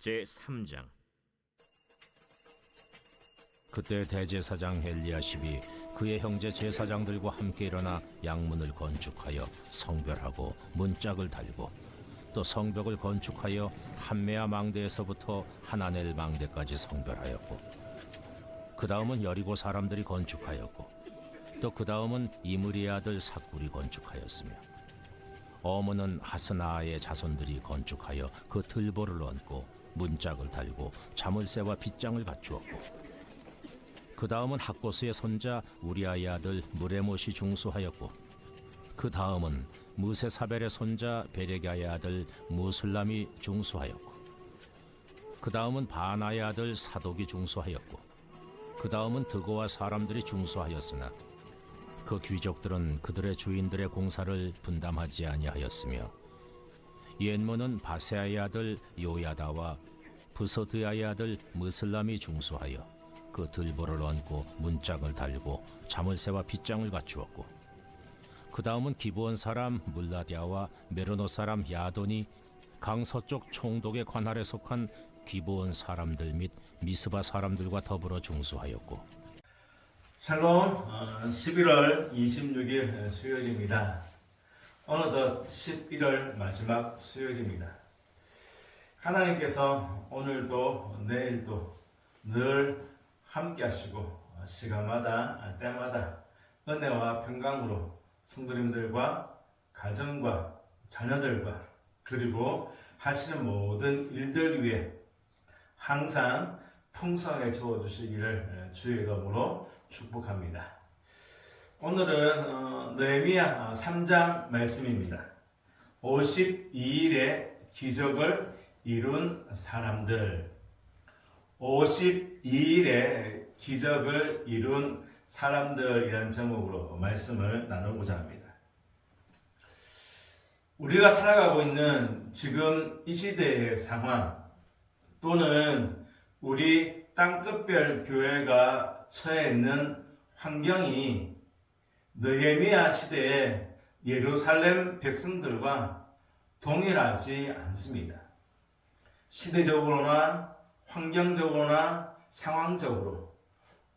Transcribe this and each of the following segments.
제3장. 그때 대제사장 엘리야십이 그의 형제 제사장들과 함께 일어나 양문을 건축하여 성별하고 문짝을 달고 또 성벽을 건축하여 한메아 망대에서부터 하나넬 망대까지 성별하였고 그 다음은 여리고 사람들이 건축하였고 또 그 다음은 이므리의 아들 삭굴이 건축하였으며 어문은 하스나의 자손들이 건축하여 그 들보를 얹고 문짝을 달고 자물쇠와 빗장을 갖추었고 그 다음은 학고스의 손자 우리아의 아들 무레못이 중수하였고 그 다음은 무세사벨의 손자 베레가의 아들 무슬람이 중수하였고 그 다음은 바나의 아들 사독이 중수하였고 그 다음은 드고와 사람들이 중수하였으나 그 귀족들은 그들의 주인들의 공사를 분담하지 아니하였으며 옛문은 바세아의 아들 요야다와 부소드야의 아들 무슬람이 중수하여 그 들보를 얹고 문짝을 달고 자물쇠와 빗장을 갖추었고 그 다음은 기브온 사람 물라디아와 메로노 사람 야돈이 강서쪽 총독의 관할에 속한 기브온 사람들 및 미스바 사람들과 더불어 중수하였고 샬롬, 11월 26일 수요일입니다. 어느덧 11월 마지막 수요일입니다. 하나님께서 오늘도 내일도 늘 함께 하시고 시간마다 때마다 은혜와 평강으로 성도님들과 가정과 자녀들과 그리고 하시는 모든 일들 위해 항상 풍성하게 채워주시기를 주의 이름으로 축복합니다. 오늘은 느헤미야 3장 말씀입니다. 52일의 기적을 이룬 사람들. 52일의 기적을 이룬 사람들이라는 제목으로 말씀을 나누고자 합니다. 우리가 살아가고 있는 지금 이 시대의 상황 또는 우리 땅끝별 교회가 처해 있는 환경이 느헤미야 시대의 예루살렘 백성들과 동일하지 않습니다. 시대적으로나 환경적으로나 상황적으로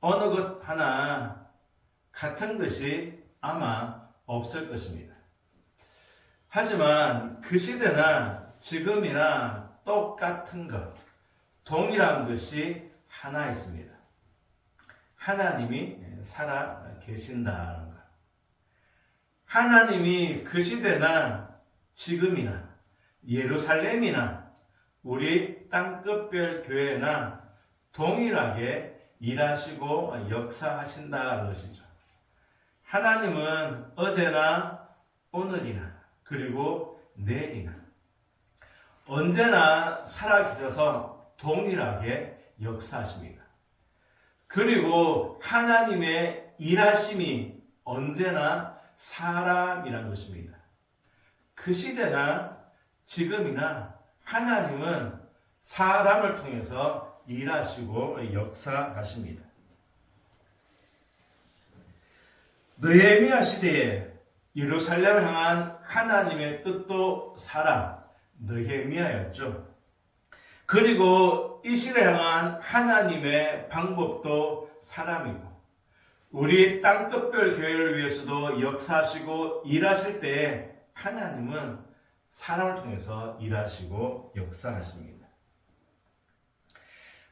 어느 것 하나 같은 것이 아마 없을 것입니다. 하지만 그 시대나 지금이나 똑같은 것, 동일한 것이 하나 있습니다. 하나님이 살아 계신다는 것. 하나님이 그 시대나 지금이나 예루살렘이나 우리 땅끝별 교회나 동일하게 일하시고 역사하신다는 것이죠. 하나님은 어제나 오늘이나 그리고 내일이나 언제나 살아계셔서 동일하게 역사하십니다. 그리고 하나님의 일하심이 언제나 사람이란 것입니다. 그 시대나 지금이나 하나님은 사람을 통해서 일하시고 역사하십니다. 느헤미야 시대에 예루살렘을 향한 하나님의 뜻도 사람, 느헤미야였죠. 그리고 이 시대를 향한 하나님의 방법도 사람이고 우리 땅끝별 교회를 위해서도 역사하시고 일하실 때에 하나님은 사람을 통해서 일하시고 역사하십니다.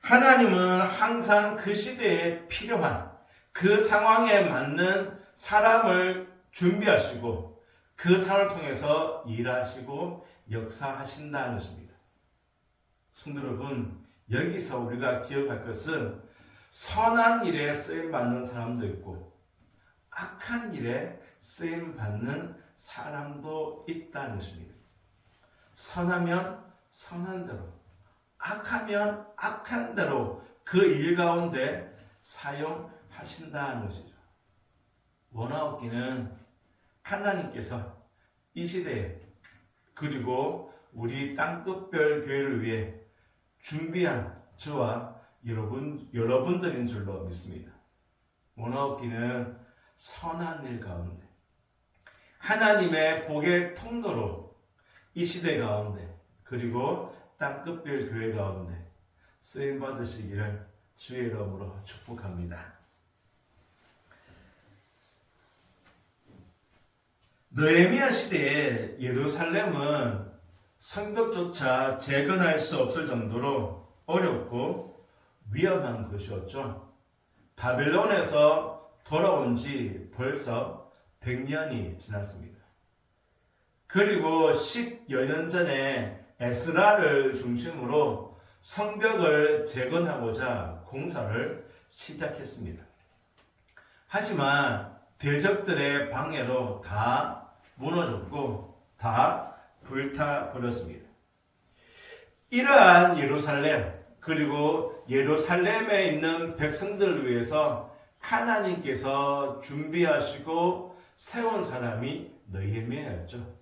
하나님은 항상 그 시대에 필요한 그 상황에 맞는 사람을 준비하시고 그 사람을 통해서 일하시고 역사하신다는 것입니다. 성도 여러분, 여기서 우리가 기억할 것은 선한 일에 쓰임받는 사람도 있고 악한 일에 쓰임받는 사람도 있다는 것입니다. 선하면 선한 대로, 악하면 악한 대로 그 일 가운데 사용하신다는 것이죠. 원하옵기는 하나님께서 이 시대에 그리고 우리 땅끝별 교회를 위해 준비한 저와 여러분들인 줄로 믿습니다. 원하옵기는 선한 일 가운데 하나님의 복의 통로로 이 시대 가운데 그리고 땅끝별 교회 가운데 쓰임 받으시기를 주의 이름으로 축복합니다. 느헤미야 시대에 예루살렘은 성벽조차 재건할 수 없을 정도로 어렵고 위험한 곳이었죠. 바벨론에서 돌아온 지 벌써 100년이 지났습니다. 그리고 10여 년 전에 에스라를 중심으로 성벽을 재건하고자 공사를 시작했습니다. 하지만 대적들의 방해로 다 무너졌고 다 불타버렸습니다. 이러한 예루살렘 그리고 예루살렘에 있는 백성들을 위해서 하나님께서 준비하시고 세운 사람이 느헤미야였죠.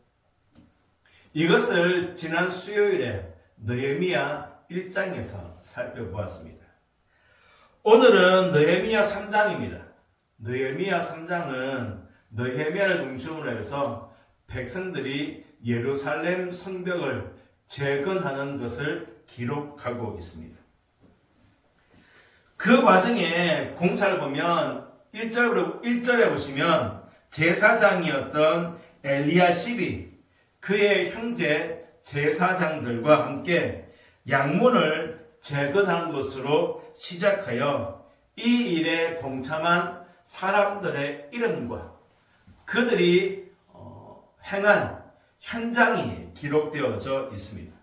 이것을 지난 수요일에 느헤미야 1장에서 살펴보았습니다. 오늘은 느헤미야 3장입니다. 느헤미야 3장은 느헤미야를 중심으로 해서 백성들이 예루살렘 성벽을 재건하는 것을 기록하고 있습니다. 그 과정에 공사를 보면 1절에 보시면 제사장이었던 엘리야십이 그의 형제 제사장들과 함께 양문을 재건한 것으로 시작하여 이 일에 동참한 사람들의 이름과 그들이 행한 현장이 기록되어져 있습니다.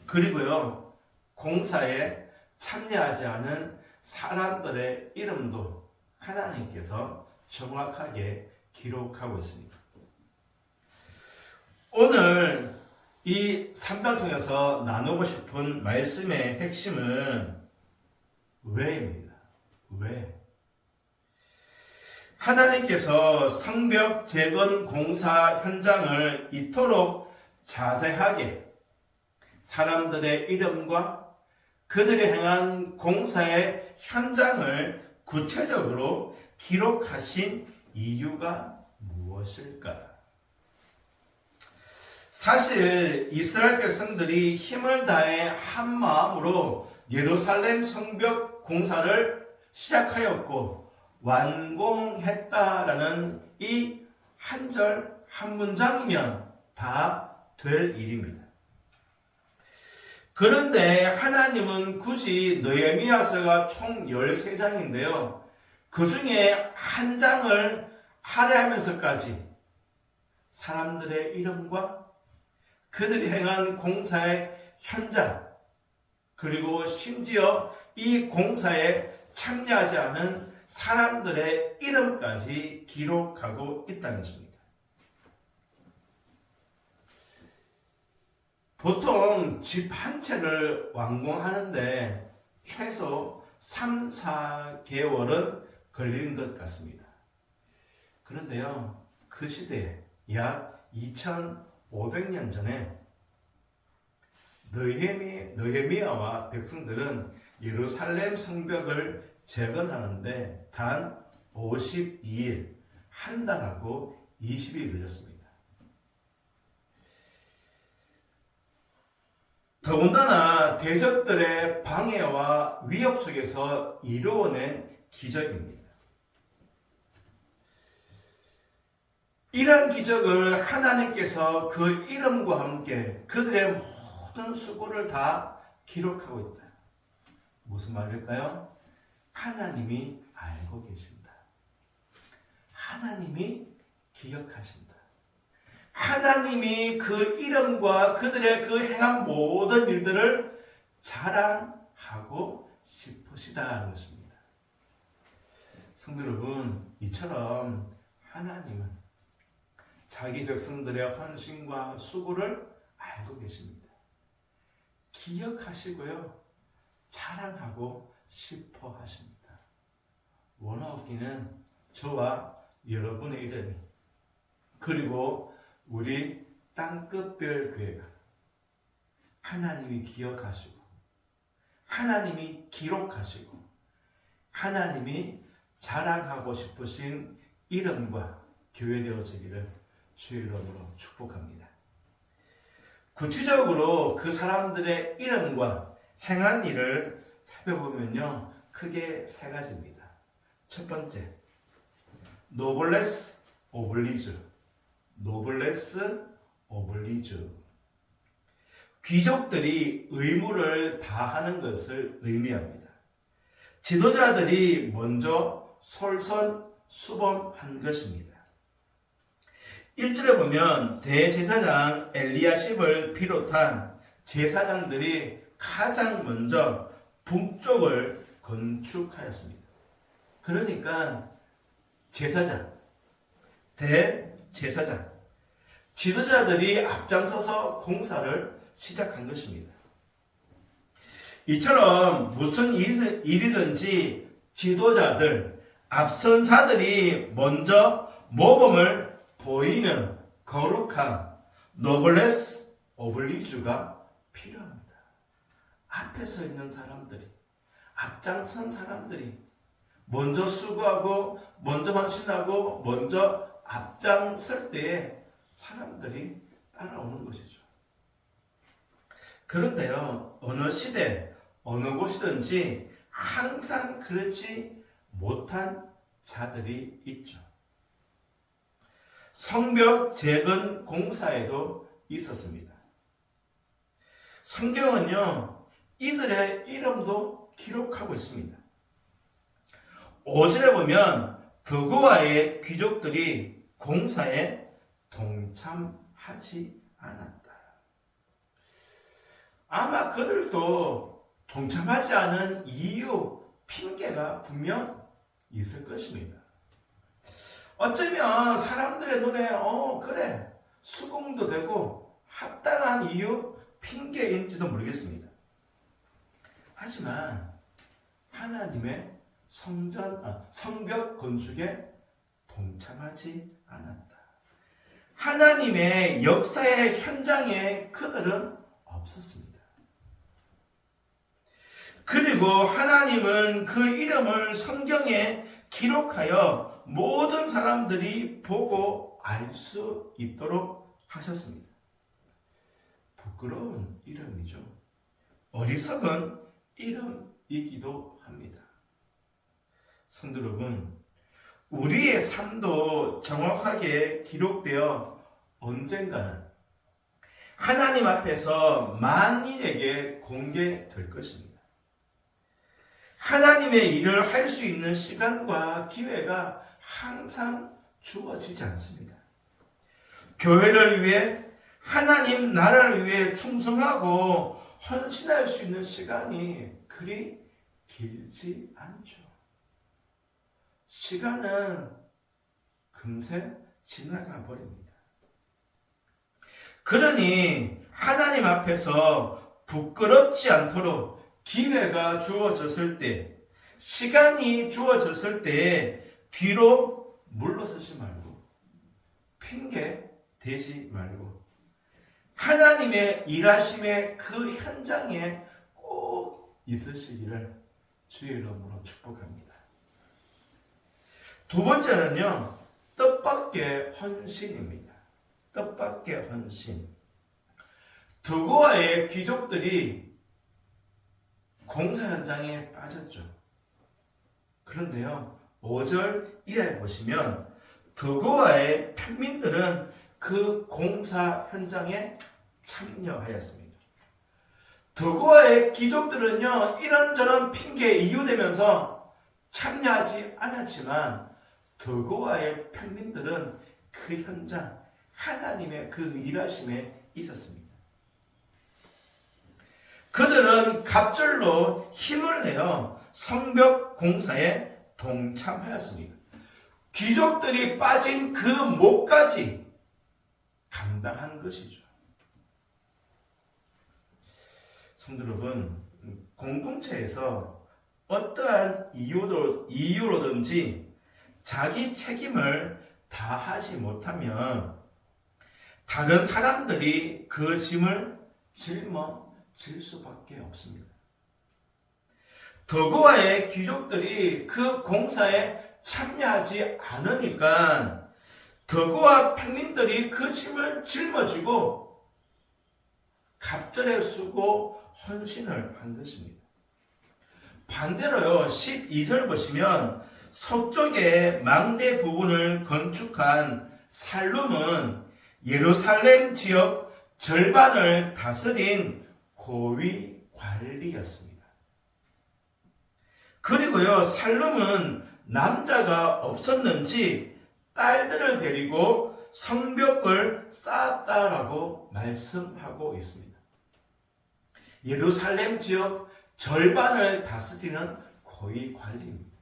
그리고요, 공사에 참여하지 않은 사람들의 이름도 하나님께서 정확하게 기록하고 있습니다. 오늘 이 3장 통해서 나누고 싶은 말씀의 핵심은 왜입니다. 왜? 하나님께서 성벽 재건 공사 현장을 이토록 자세하게 사람들의 이름과 그들이 행한 공사의 현장을 구체적으로 기록하신 이유가 무엇일까? 사실 이스라엘 백성들이 힘을 다해 한 마음으로 예루살렘 성벽 공사를 시작하였고 완공했다라는 이 한 절 한 문장이면 다 될 일입니다. 그런데 하나님은 굳이 느헤미야서가 총 13장인데요. 그 중에 한 장을 할애하면서까지 사람들의 이름과 그들이 행한 공사의 현장, 그리고 심지어 이 공사에 참여하지 않은 사람들의 이름까지 기록하고 있다는 것입니다. 보통 집 한 채를 완공하는데 최소 3, 4개월은 걸리는 것 같습니다. 그런데요, 그 시대에 약 2500년 전에 느헤미야와 백성들은 예루살렘 성벽을 재건하는데 단 52일, 한 달하고 20일 걸렸습니다. 더군다나 대적들의 방해와 위협 속에서 이루어낸 기적입니다. 이러한 기적을 하나님께서 그 이름과 함께 그들의 모든 수고를 다 기록하고 있다. 무슨 말일까요? 하나님이 알고 계신다. 하나님이 기억하신다. 하나님이 그 이름과 그들의 그 행한 모든 일들을 자랑하고 싶으시다는 것입니다. 성도 여러분, 이처럼 하나님은 자기 백성들의 헌신과 수고를 알고 계십니다. 기억하시고요, 자랑하고 싶어 하십니다. 원하옵기는 저와 여러분의 이름이, 그리고 우리 땅끝별 교회가 하나님이 기억하시고 하나님이 기록하시고 하나님이 자랑하고 싶으신 이름과 교회 되어지기를 주의 이름으로 축복합니다. 구체적으로 그 사람들의 이름과 행한 일을 살펴보면요, 크게 세 가지입니다. 첫 번째, 노블레스 오블리주. 노블레스 오블리주. 귀족들이 의무를 다하는 것을 의미합니다. 지도자들이 먼저 솔선수범한 것입니다. 1절에 보면 대제사장 엘리야십을 비롯한 제사장들이 가장 먼저 북쪽을 건축하였습니다. 그러니까 제사장, 대제사장, 지도자들이 앞장서서 공사를 시작한 것입니다. 이처럼 무슨 일이든지 지도자들, 앞선 자들이 먼저 모범을 보이는 거룩한 노블레스 오블리주가 필요합니다. 앞에 서 있는 사람들이, 앞장선 사람들이 먼저 수고하고 먼저 헌신하고 먼저 앞장설 때에 사람들이 따라오는 것이죠. 그런데요, 어느 시대, 어느 곳이든지 항상 그렇지 못한 자들이 있죠. 성벽 재건 공사에도 있었습니다. 성경은요, 이들의 이름도 기록하고 있습니다. 5절에 보면 드고아의 귀족들이 공사에 동참하지 않았다. 아마 그들도 동참하지 않은 이유, 핑계가 분명 있을 것입니다. 어쩌면 사람들의 눈에 그래, 수긍도 되고 합당한 이유, 핑계인지도 모르겠습니다. 하지만 하나님의 성벽 건축에 동참하지 않았다. 하나님의 역사의 현장에 그들은 없었습니다. 그리고 하나님은 그 이름을 성경에 기록하여 모든 사람들이 보고 알 수 있도록 하셨습니다. 부끄러운 이름이죠. 어리석은 이름이기도 합니다. 성도 여러분, 우리의 삶도 정확하게 기록되어 언젠가는 하나님 앞에서 만인에게 공개될 것입니다. 하나님의 일을 할 수 있는 시간과 기회가 항상 주어지지 않습니다. 교회를 위해, 하나님 나라를 위해 충성하고 헌신할 수 있는 시간이 그리 길지 않죠. 시간은 금세 지나가 버립니다. 그러니 하나님 앞에서 부끄럽지 않도록 기회가 주어졌을 때, 시간이 주어졌을 때 뒤로 물러서지 말고 핑계 대지 말고 하나님의 일하심의 그 현장에 꼭 있으시기를 주의 이름으로 축복합니다. 두 번째는요, 뜻밖의 헌신입니다. 뜻밖의 헌신. 드고아의 귀족들이 공사 현장에 빠졌죠. 그런데요, 5절 이하에 보시면 드고아의 평민들은 그 공사 현장에 참여하였습니다. 드고아의 귀족들은요, 이런저런 핑계에 이유되면서 참여하지 않았지만 드고아의 평민들은 그 현장, 하나님의 그 일하심에 있었습니다. 그들은 갑절로 힘을 내어 성벽 공사에 동참하였습니다. 귀족들이 빠진 그 몫까지 감당한 것이죠. 성도 여러분, 공동체에서 어떠한 이유로든지 자기 책임을 다하지 못하면 다른 사람들이 그 짐을 짊어질 수밖에 없습니다. 드고아의 귀족들이 그 공사에 참여하지 않으니까 드고아 평민들이 그 짐을 짊어지고 갑절에 쓰고 헌신을 한 것입니다. 반대로요, 12절 보시면 서쪽의 망대 부분을 건축한 살룸은 예루살렘 지역 절반을 다스린 고위 관리였습니다. 그리고요, 살룸은 남자가 없었는지 딸들을 데리고 성벽을 쌓았다라고 말씀하고 있습니다. 예루살렘 지역 절반을 다스리는 고위 관리입니다.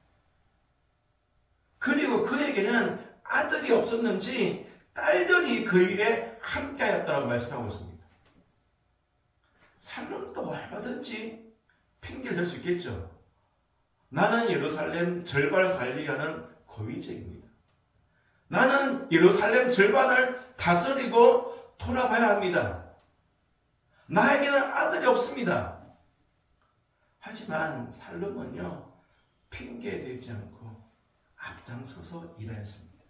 그리고 그에게는 아들이 없었는지 딸들이 그 일에 함께하였다고 말씀하고 있습니다. 살룸도 얼마든지 핑계를 댈 수 있겠죠. 나는 예루살렘 절반을 관리하는 고위직입니다. 나는 예루살렘 절반을 다스리고 돌아봐야 합니다. 나에게는 아들이 없습니다. 하지만 살룸은요, 핑계대지 않고 앞장서서 일하였습니다.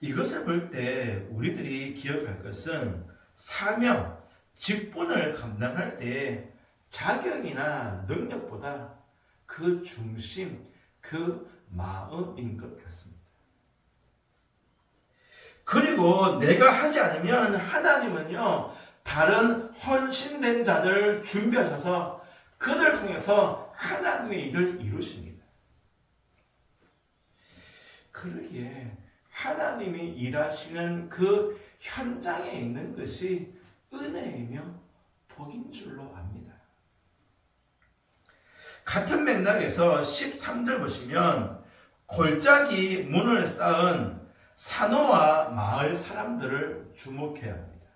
이것을 볼 때 우리들이 기억할 것은 사명, 직분을 감당할 때 자격이나 능력보다 그 중심, 그 마음인 것 같습니다. 그리고 내가 하지 않으면 하나님은요, 다른 헌신된 자들 준비하셔서 그들을 통해서 하나님의 일을 이루십니다. 그러기에 하나님이 일하시는 그 현장에 있는 것이 은혜이며 복인 줄로 압니다. 같은 맥락에서 13절 보시면 골짜기 문을 쌓은 사노아 마을 사람들을 주목해야 합니다.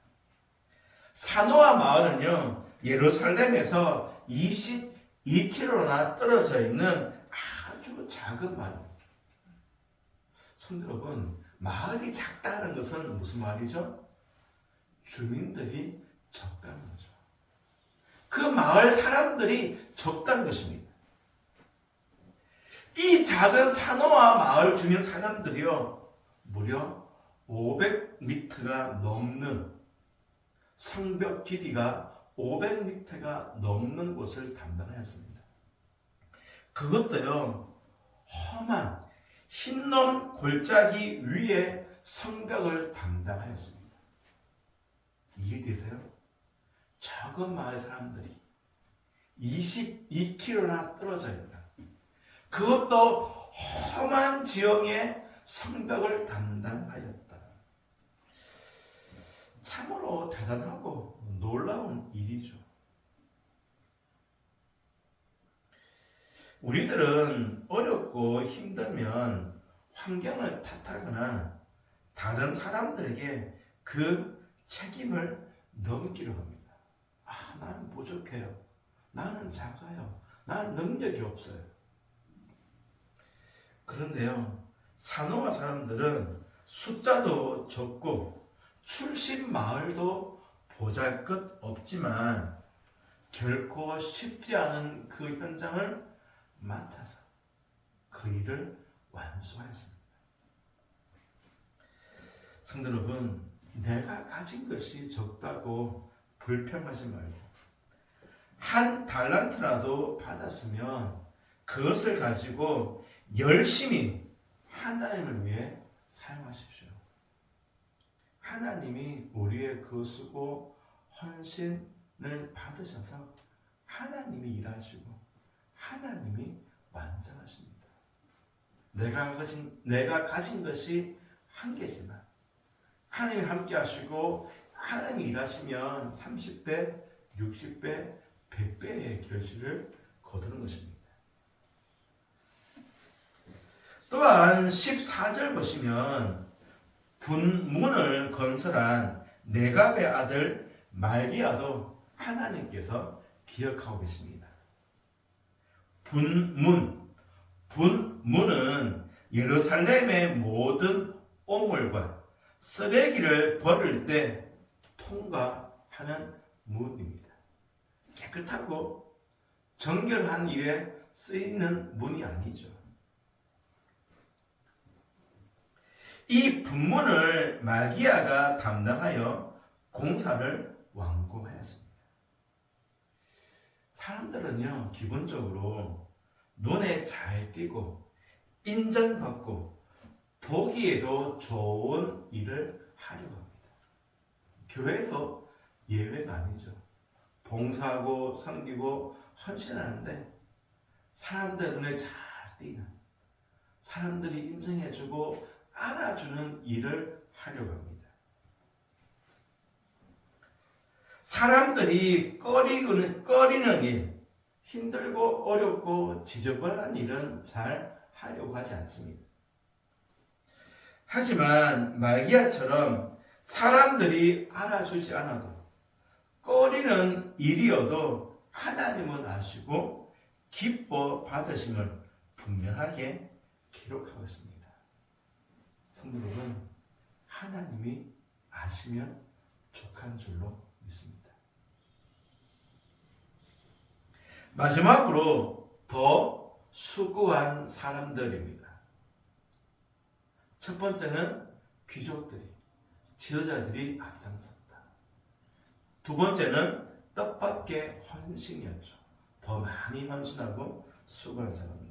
사노아 마을은요, 예루살렘에서 22km나 떨어져 있는 아주 작은 마을입니다. 성도 여러분, 마을이 작다는 것은 무슨 말이죠? 주민들이 적다는 거죠. 그 마을 사람들이 적다는 것입니다. 이 작은 사노아 마을 주민 사람들이요, 무려 500m가 넘는, 성벽 길이가 500m가 넘는 곳을 담당하였습니다. 그것도요, 험한 흰놈 골짜기 위에 성벽을 담당하였습니다. 이해되세요? 작은 마을 사람들이 22km나 떨어져 있다. 그것도 험한 지형에 성벽을 담당하였다. 참으로 대단하고 놀라운 일이죠. 우리들은 어렵고 힘들면 환경을 탓하거나 다른 사람들에게 그 책임을 넘기려 합니다. 나는 부족해요. 나는 작아요. 나는 능력이 없어요. 그런데요, 사노아 사람들은 숫자도 적고 출신 마을도 보잘것 없지만 결코 쉽지 않은 그 현장을 맡아서 그 일을 완수하였습니다. 성도 여러분, 내가 가진 것이 적다고 불평하지 말고 한 달란트라도 받았으면 그것을 가지고 열심히 하나님을 위해 사용하십시오. 하나님이 우리의 그 수고 헌신을 받으셔서 하나님이 일하시고 하나님이 완성하십니다. 내가 가진 것이 한계지만 하나님이 함께 하시고 하나님이 일하시면 30배, 60배, 100배의 결실을 거두는 것입니다. 또한 14절 보시면 분문을 건설한 네갑의 아들 말기야도 하나님께서 기억하고 계십니다. 분문은 예루살렘의 모든 오물과 쓰레기를 버릴 때 통과하는 문입니다. 깨끗하고 정결한 일에 쓰이는 문이 아니죠. 이 분문을 말기야가 담당하여 공사를 완공하였습니다. 사람들은요, 기본적으로 눈에 잘 띄고 인정받고 보기에도 좋은 일을 하려고 합니다. 교회도 예외가 아니죠. 봉사하고 섬기고 헌신하는데 사람들 눈에 잘 띄는, 사람들이 인정해주고 알아주는 일을 하려고 합니다. 사람들이 꺼리는 일, 힘들고 어렵고 지저분한 일은 잘 하려고 하지 않습니다. 하지만 말기야처럼 사람들이 알아주지 않아도 꺼리는 일이어도 하나님은 아시고 기뻐 받으심을 분명하게 기록하고 있습니다. 성도 여러분, 하나님이 아시면 족한 줄로 믿습니다. 마지막으로 더 수고한 사람들입니다. 첫 번째는 귀족들이, 지도자들이 앞장섰다. 두 번째는 뜻밖의 헌신이었죠. 더 많이 헌신하고 수고한 사람입니다.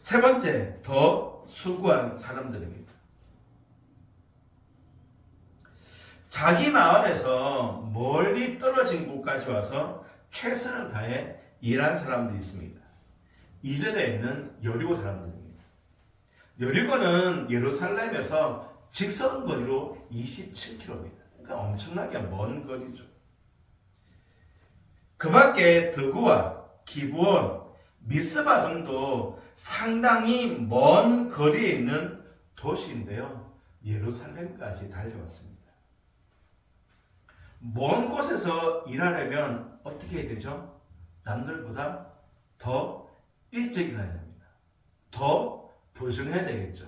세 번째, 더 수고한 사람들입니다. 자기 마을에서 멀리 떨어진 곳까지 와서 최선을 다해 일한 사람들이 있습니다. 2절에 있는 여리고 사람들입니다. 여리고는 예루살렘에서 직선 거리로 27km입니다. 그러니까 엄청나게 먼 거리죠. 그 밖에 드구와 기브온, 미스바 등도 상당히 먼 거리에 있는 도시인데요. 예루살렘까지 달려왔습니다. 먼 곳에서 일하려면 어떻게 해야 되죠? 남들보다 더 일찍 일어나야 됩니다. 더 부정해야 되겠죠.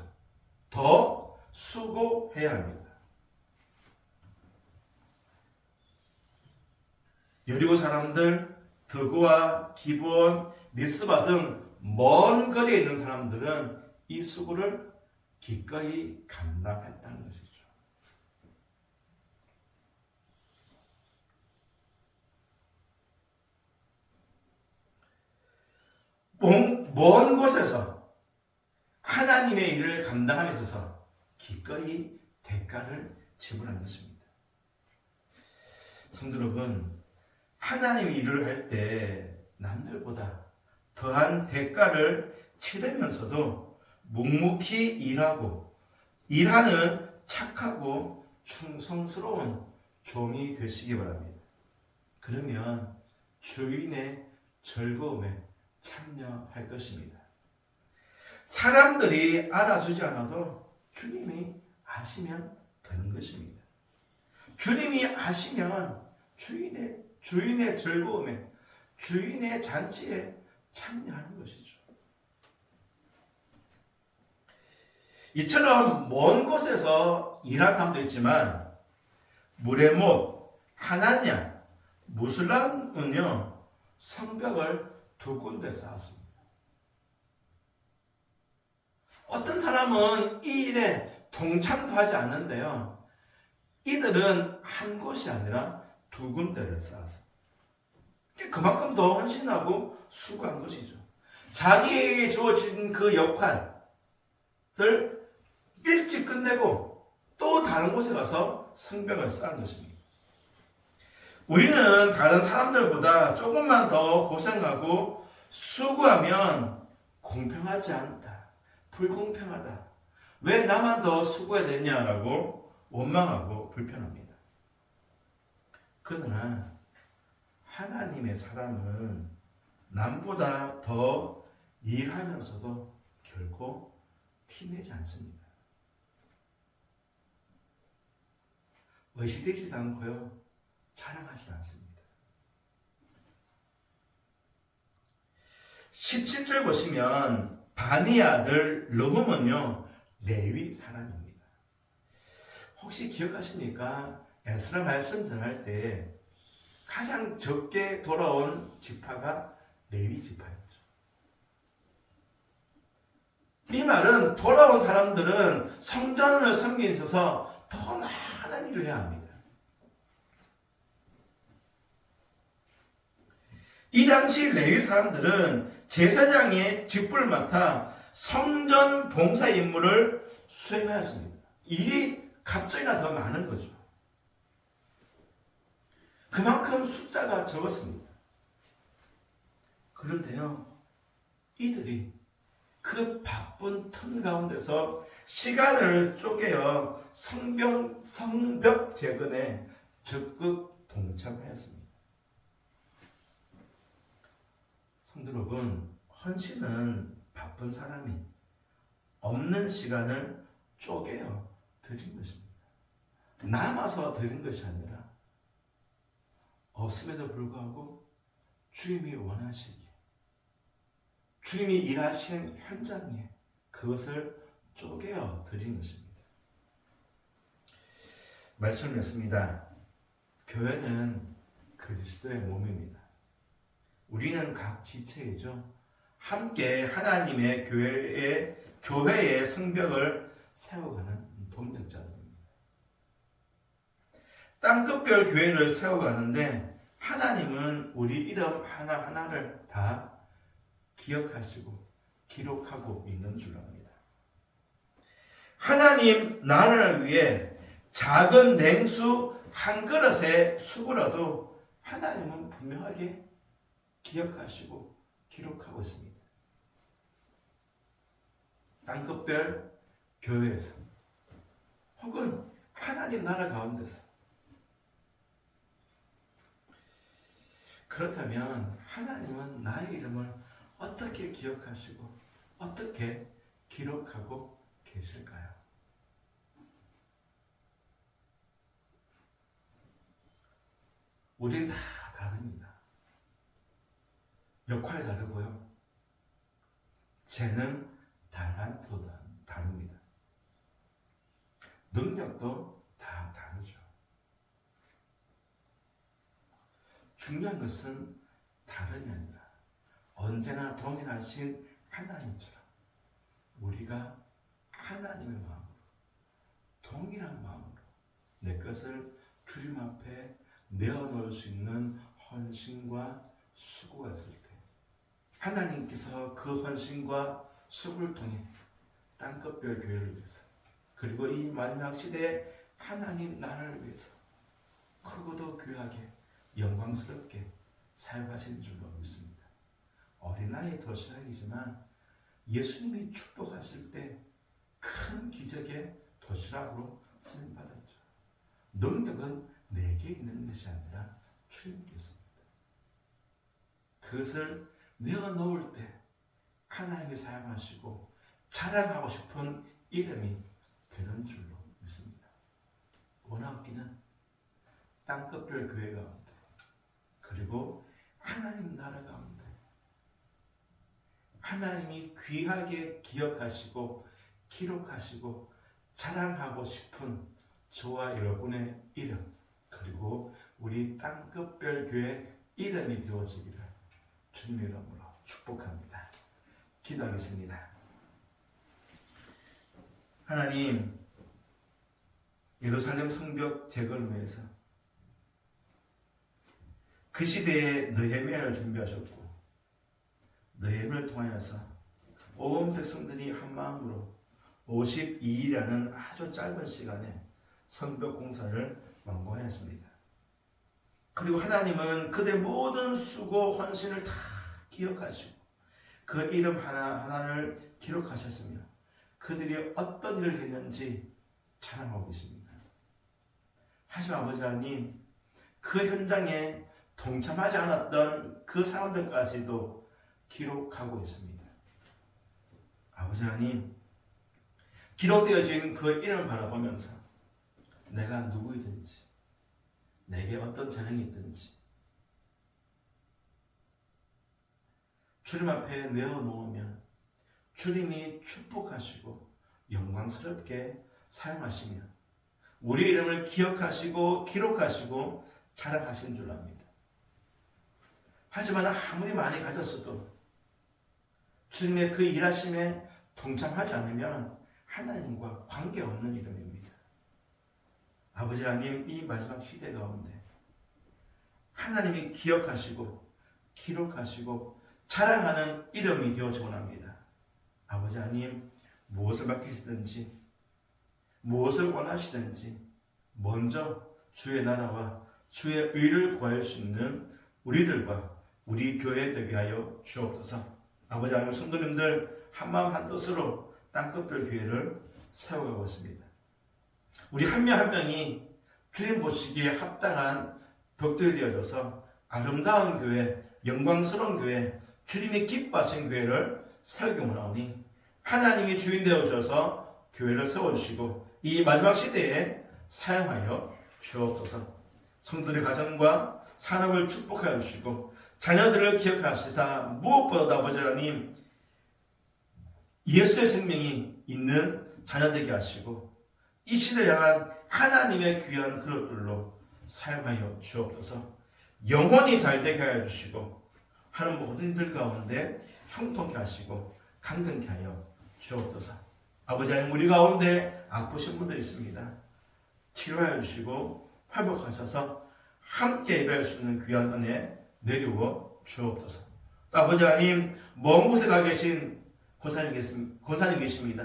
더 수고해야 합니다. 여리고 사람들, 드고와 기브온, 미스바 등 먼 거리에 있는 사람들은 이 수고를 기꺼이 감당했다는 것이죠. 먼 곳에서 하나님의 일을 감당함에 있어서 기꺼이 대가를 지불한 것입니다. 성도 여러분, 하나님의 일을 할 때 남들보다 더한 대가를 치르면서도 묵묵히 일하고 일하는 착하고 충성스러운 종이 되시기 바랍니다. 그러면 주인의 즐거움에 참여할 것입니다. 사람들이 알아주지 않아도 주님이 아시면 되는 것입니다. 주님이 아시면 주인의 즐거움에, 주인의 잔치에 참여하는 것이죠. 이처럼 먼 곳에서 일한 사람도 있지만 무레못, 하나냐, 무슬람은요 성벽을 두 군데 쌓았습니다. 어떤 사람은 이 일에 동참도 하지 않는데요. 이들은 한 곳이 아니라 두 군데를 쌓았습니다. 그만큼 더 헌신하고 수고한 것이죠. 자기에게 주어진 그 역할을 일찍 끝내고 또 다른 곳에 가서 성벽을 쌓은 것입니다. 우리는 다른 사람들보다 조금만 더 고생하고 수고하면 공평하지 않다, 불공평하다, 왜 나만 더 수고해야 되냐라고 원망하고 불평합니다. 그러나 하나님의 사람은 남보다 더 일하면서도 결코 티내지 않습니다. 의식되지도 않고요, 자랑하지도 않습니다. 17절 보시면 바니 아들 르훔은요 레위 사람입니다. 혹시 기억하십니까? 에스라 말씀 전할 때 가장 적게 돌아온 지파가 레위 지파였죠. 이 말은 돌아온 사람들은 성전을 섬기는 데 있어서 더 많은 일을 해야 합니다. 이 당시 레위 사람들은 제사장의 직분을 맡아 성전 봉사 임무를 수행하였습니다. 일이 갑자기나 더 많은 거죠. 그만큼 숫자가 적었습니다. 그런데요, 이들이 그 바쁜 틈 가운데서 시간을 쪼개어 성벽 재건에 적극 동참하였습니다. 성도 여러분, 헌신은 바쁜 사람이 없는 시간을 쪼개어 드린 것입니다. 남아서 드린 것이 아니라 없음에도 불구하고 주님이 원하시기에, 주님이 일하시는 현장에 그것을 쪼개어 드린 것입니다. 말씀을 맺습니다. 교회는 그리스도의 몸입니다. 우리는 각 지체이죠. 함께 하나님의 교회의 성벽을 세워가는 동력자들입니다. 땅끝별 교회를 세워가는데 하나님은 우리 이름 하나하나를 다 기억하시고 기록하고 있는 줄 압니다. 하나님 나라를 위해 작은 냉수 한 그릇의 수고라도 하나님은 분명하게 기억하시고 기록하고 있습니다. 땅끝별 교회에서 혹은 하나님 나라 가운데서. 그렇다면 하나님은 나의 이름을 어떻게 기억하시고 어떻게 기록하고 계실까요? 우린 다 다릅니다. 역할이 다르고요. 재능, 달란트도 다릅니다. 능력도 다 다르죠. 중요한 것은 다름이 아니라 언제나 동일하신 하나님처럼 우리가 하나님의 마음으로, 동일한 마음으로 내 것을 주님 앞에 내어놓을 수 있는 헌신과 수고가 있을 때 하나님께서 그 헌신과 수고를 통해 땅끝별 교회를 위해서, 그리고 이 마지막 시대에 하나님 나라를 위해서 크고도 귀하게 영광스럽게 사용하시는 줄로 믿습니다. 어린아이 도시락이지만 예수님이 축복하실 때 큰 기적의 도시락으로 쓰임받았죠. 능력은 내게 있는 것이 아니라 주님께 있습니다. 그것을 내어놓을 때 하나님이 사용하시고 자랑하고 싶은 이름이 되는 줄로 믿습니다. 원하옵기는 땅끝별 교회 가운데, 그리고 하나님 나라 가운데 하나님이 귀하게 기억하시고 기록하시고 자랑하고 싶은 저와 여러분의 이름, 그리고 우리 땅끝별 교회 이름이 되어지기를 주님의 이름으로 축복합니다. 기도하겠습니다. 하나님, 예루살렘 성벽 재건을 위해서 그 시대에 느헤미야를 준비하셨고, 느헤미야를 통하여서 온 백성들이 한 마음으로 52일이라는 아주 짧은 시간에 성벽 공사를 완공하였습니다. 그리고 하나님은 그들의 모든 수고 헌신을 다 기억하시고 그 이름 하나하나를 기록하셨으며 그들이 어떤 일을 했는지 자랑하고 계십니다. 하지만 아버지 하나님, 그 현장에 동참하지 않았던 그 사람들까지도 기록하고 있습니다. 아버지 하나님, 기록되어진 그 이름을 바라보면서 내가 누구이든지, 내게 어떤 재능이 있든지 주님 앞에 내어놓으면 주님이 축복하시고 영광스럽게 사용하시며 우리 이름을 기억하시고 기록하시고 자랑하신 줄 압니다. 하지만 아무리 많이 가졌어도 주님의 그 일하심에 동참하지 않으면 하나님과 관계없는 이름입니다. 아버지 하나님, 이 마지막 시대 가운데 하나님이 기억하시고 기록하시고 자랑하는 이름이 되어지고 원합니다. 아버지 하나님, 무엇을 맡기시든지 무엇을 원하시든지 먼저 주의 나라와 주의 의를 구할 수 있는 우리들과 우리 교회 되게 하여 주옵소서. 아버지 하나님, 성도님들 한마음 한뜻으로 땅끝별 교회를 세워가고 있습니다. 우리 한 명 한 명이 주님 보시기에 합당한 벽돌이 되어져서 아름다운 교회, 영광스러운 교회, 주님이 기뻐하신 교회를 세우기 원하오니 하나님이 주인 되어주셔서 교회를 세워주시고 이 마지막 시대에 사용하여 주옵소서. 성도의 가정과 산업을 축복하여 주시고 자녀들을 기억하시사 무엇보다도 아버지 하나님, 예수의 생명이 있는 자녀 되게 하시고 이 시대를 향한 하나님의 귀한 그릇들로 사용하여 주옵소서. 영혼이 잘되게 하여 주시고 하는 모든 들 가운데 형통케 하시고 강건케 하여 주옵소서. 아버지 하나님, 우리 가운데 아프신 분들이 있습니다. 치료하여 주시고 회복하셔서 함께 예배할 수 있는 귀한 은혜 내리워 주옵소서. 아버지 하나님, 먼 곳에 가 계신 권사님 계십니다.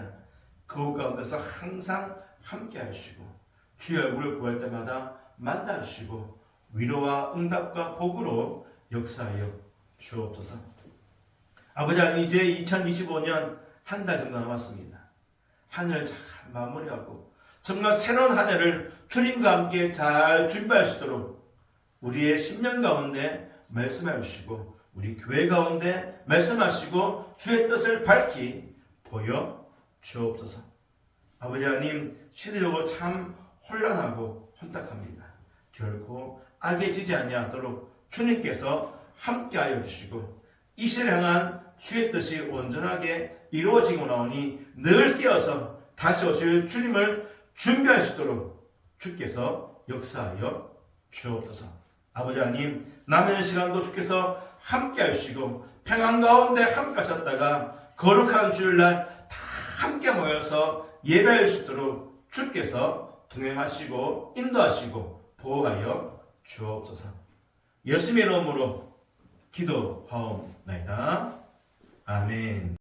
그 가운데서 항상 함께 하시고 주의 얼굴을 구할 때마다 만나 주시고 위로와 응답과 복으로 역사하여 주옵소서. 아버지 하나님, 이제 2025년 한 달 정도 남았습니다. 한 해를 잘 마무리하고 정말 새로운 한 해를 주님과 함께 잘 준비할 수 있도록 우리의 10년 가운데 말씀해 주시고 우리 교회 가운데 말씀하시고 주의 뜻을 밝히 보여 주옵소서. 아버지 하나님, 시대적으로 참 혼란하고 혼탁합니다. 결코 악에 지지 아니하도록 주님께서 함께하여 주시고 이 시대를 향한 주의 뜻이 온전하게 이루어지고 나오니 늘 깨어서 다시 오실 주님을 준비할 수 있도록 주께서 역사하여 주옵소서. 아버지 하나님, 남은 시간도 주께서 함께 하시고 평안 가운데 함께 하셨다가 거룩한 주일날 다 함께 모여서 예배할 수 있도록 주께서 동행하시고 인도하시고 보호하여 주옵소서. 예수님의 이름으로 기도하옵나이다. 아멘.